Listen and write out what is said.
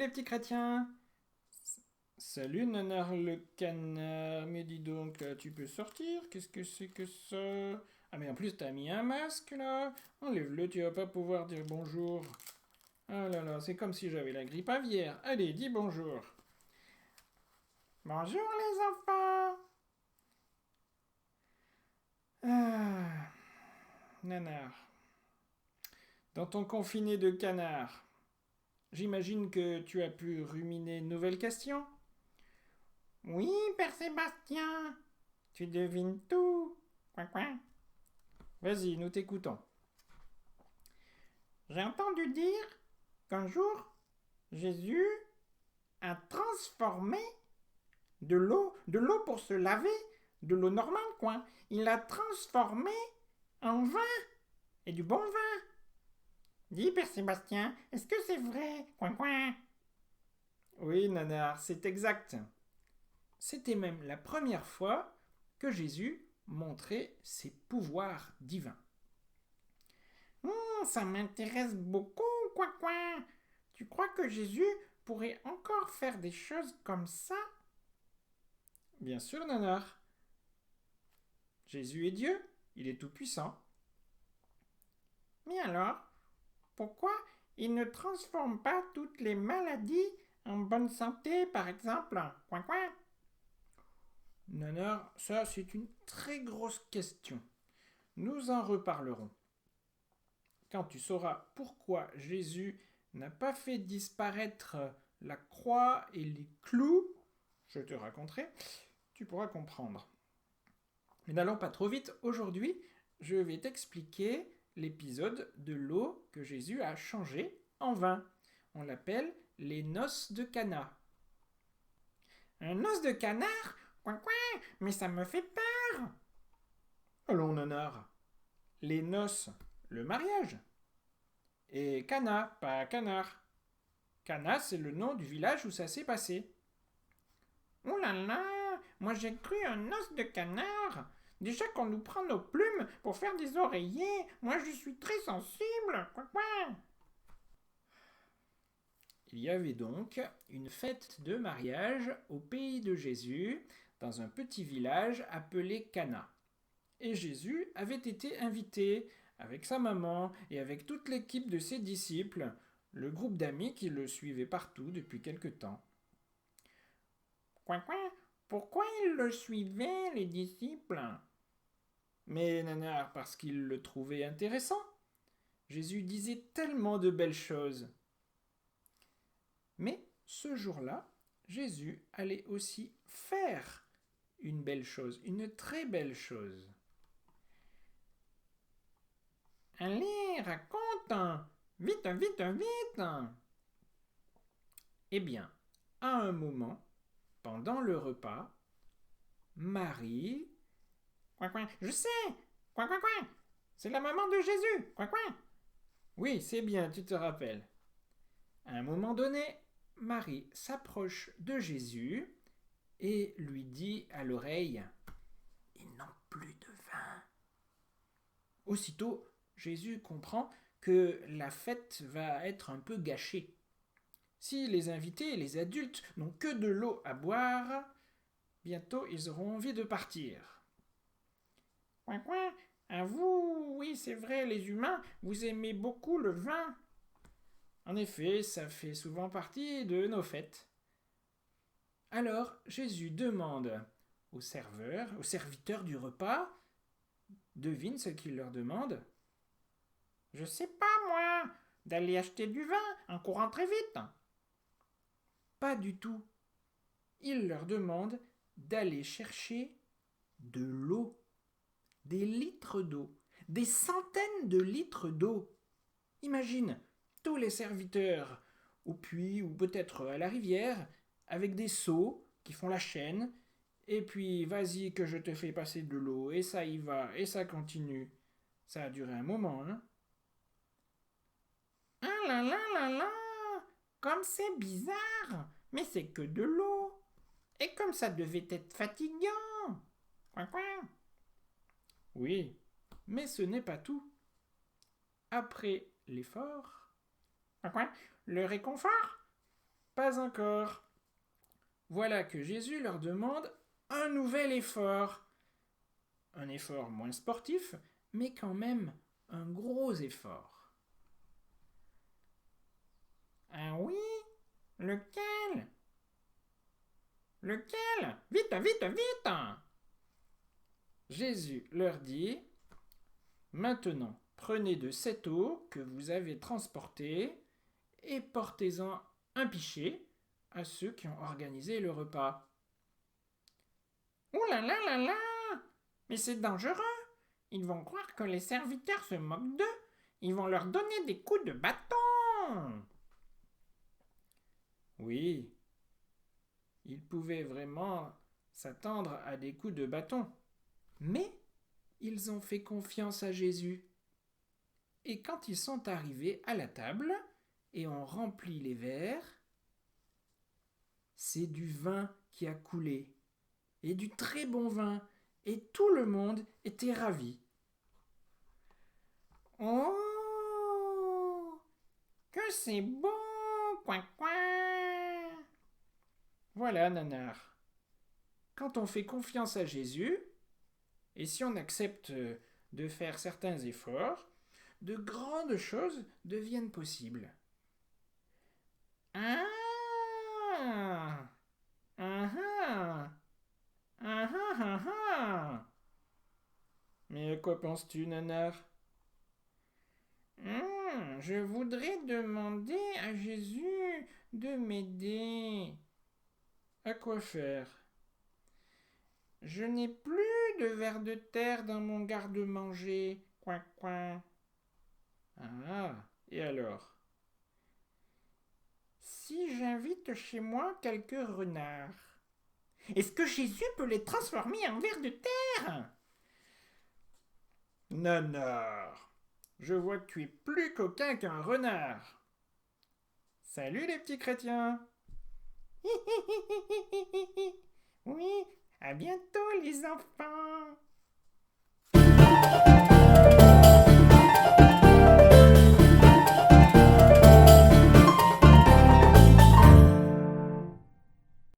les petits chrétiens. Salut Nanar le canard, mais dis donc, tu peux sortir? Qu'est-ce que c'est que ça? Ah mais en plus t'as mis un masque là. Enlève-le, tu vas pas pouvoir dire bonjour. Ah là là, c'est comme si j'avais la grippe aviaire. Allez, dis bonjour. Bonjour les enfants. Ah, Nanar, dans ton confiné de canard, j'imagine que tu as pu ruminer une nouvelle question? Oui, Père Sébastien, tu devines tout. Coin, coin. Vas-y, nous t'écoutons. J'ai entendu dire qu'un jour, Jésus a transformé de l'eau pour se laver, de l'eau normale, quoi. Il l'a transformé en vin, et du bon vin. Dis, Père Sébastien, est-ce que c'est vrai? Coin, coin. Oui, Nanar, c'est exact. C'était même la première fois que Jésus montrait ses pouvoirs divins. Ça m'intéresse beaucoup, quoi, quoi. Tu crois que Jésus pourrait encore faire des choses comme ça? Bien sûr, Nanar. Jésus est Dieu, il est tout-puissant. Mais alors, pourquoi il ne transforme pas toutes les maladies en bonne santé, par exemple? Coin, coin. Nanar, ça c'est une très grosse question. Nous en reparlerons. Quand tu sauras pourquoi Jésus n'a pas fait disparaître la croix et les clous, je te raconterai, tu pourras comprendre. Mais n'allons pas trop vite, aujourd'hui, je vais t'expliquer l'épisode de l'eau que Jésus a changée en vin. On l'appelle les noces de Cana. Un noce de canard? Coin coin, mais ça me fait peur. Allons, nanar. Les noces, le mariage. Et Cana, pas canard. Cana, c'est le nom du village où ça s'est passé. Oh là là, moi j'ai cru un os de canard. Déjà qu'on nous prend nos plumes pour faire des oreillers, moi je suis très sensible. Quoi quoi. Il y avait donc une fête de mariage au pays de Jésus, dans un petit village appelé Cana. Et Jésus avait été invité avec sa maman et avec toute l'équipe de ses disciples, le groupe d'amis qui le suivaient partout depuis quelque temps. Quoi quoi. Pourquoi ils le suivaient, les disciples? Mais nanar, parce qu'ils le trouvaient intéressant. Jésus disait tellement de belles choses. Mais ce jour-là, Jésus allait aussi faire une belle chose, une très belle chose. Allez, raconte! Vite, vite, vite! Eh bien, à un moment, pendant le repas, Marie... Coin, coin, je sais! Coin, coin, coin! C'est la maman de Jésus! Coin, coin! Oui, c'est bien, tu te rappelles. À un moment donné, Marie s'approche de Jésus et lui dit à l'oreille: Ils n'ont plus de vin. Aussitôt, Jésus comprend que la fête va être un peu gâchée. Si les invités et les adultes n'ont que de l'eau à boire, bientôt ils auront envie de partir. Coin coin, à vous, oui c'est vrai, les humains, vous aimez beaucoup le vin. En effet, ça fait souvent partie de nos fêtes. Alors Jésus demande aux serveurs, aux serviteurs du repas, devine ce qu'il leur demande. Je sais pas moi, d'aller acheter du vin en courant très vite. Pas du tout. Il leur demande d'aller chercher de l'eau, des litres d'eau, des centaines de litres d'eau. Imagine tous les serviteurs au puits ou peut-être à la rivière avec des seaux qui font la chaîne. Et puis, vas-y que je te fais passer de l'eau, et ça y va, et ça continue. Ça a duré un moment, hein. Ah là là là là. Comme c'est bizarre. Mais c'est que de l'eau. Et comme ça devait être fatigant. Coin coin. Oui, mais ce n'est pas tout. Après l'effort, coin coin, le réconfort. pas encore. Voilà que Jésus leur demande un nouvel effort. Un effort moins sportif, mais quand même un gros effort. Ah oui? Lequel? Lequel? Vite, vite, vite! Jésus leur dit, maintenant, prenez de cette eau que vous avez transportée et portez-en un pichet à ceux qui ont organisé le repas. Oh là là là là! Mais c'est dangereux! Ils vont croire que les serviteurs se moquent d'eux. Ils vont leur donner des coups de bâton. Oui, ils pouvaient vraiment s'attendre à des coups de bâton. Mais ils ont fait confiance à Jésus. Et quand ils sont arrivés à la table et ont rempli les verres, c'est du vin qui a coulé. Et du très bon vin. Et tout le monde était ravi. Oh, que c'est bon, coin coin. Voilà, nanar. Quand on fait confiance à Jésus, et si on accepte de faire certains efforts, de grandes choses deviennent possibles. Ah, ah, ah, ah, ah, ah. Mais à quoi penses-tu, nanar? Je voudrais demander à Jésus de m'aider. À quoi faire? Je n'ai plus de vers de terre dans mon garde-manger. Coin, coin. Ah, et alors? Si j'invite chez moi quelques renards, est-ce que Jésus peut les transformer en vers de terre? Nanar, je vois que tu es plus coquin qu'un renard. Salut les petits chrétiens. Oui, à bientôt les enfants.